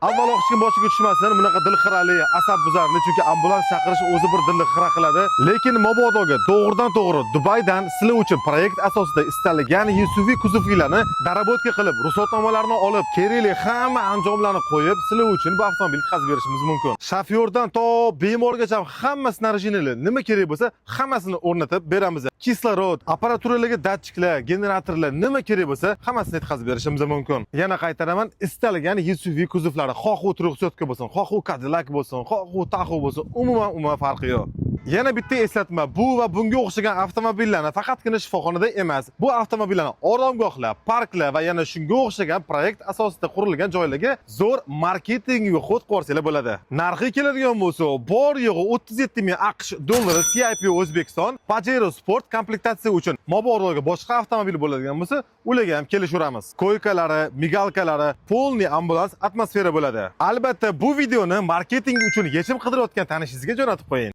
Avvalo hech kim boshiga tushmasin, bunaqa dilxirali, asab buzarli, chunki ambulans chaqirish o'zi bir dilni xira qiladi. Lekin mabodoga to'g'ridan-to'g'ri Dubaydan sizlar uchun proyekt asosida istalgan SUV kuzovlarni darabotka qilib, ruxsatnomalarni olib, kerakli hamma anjomlarni qo'yib, sizlar uchun bu avtomobilni yetkazib berishimiz mumkin. Shofyordan to bemorgacha hamma snarjinali nima kerak bo'lsa, hammasini o'rnatib beramiz. Kislorod, apparaturalariga datchiklar, generatorlar nima kerak bo'lsa, hammasini yetkazib berishimiz mumkin. Yana qaytaraman, istalgan SUV kuzovlari, xoh u Truxsotka bo'lsin, xoh u Cadillac bo'lsin, xoh u Tahoe bo'lsin, umuman farqi yo'q. Yana bitta eslatma, bu va bunga o'xshagan avtomobillarni faqatgina shifoxonada emas, bu avtomobillarni oromgohlar, parklar va yana shunga o'xshagan proyekt asosida qurilgan joylarga zo'r marketing va xod qo'rsanglar bo'ladi. Narxi keladigan bo'lsa, bor yo'g'i 37 ming AQSh dollari CIP O'zbekiston Pajero Sport komplektatsiya uchun. Mabodoga boshqa avtomobil bo'ladigan bo'lsa, ularga ham kelishaveramiz. Koykalari, migalkalari, polniy ambulans atmosfera bo'ladi. Albatta, bu videoni marketing uchun yechim qidirayotgan tanishingizga jo'natib qo'ying.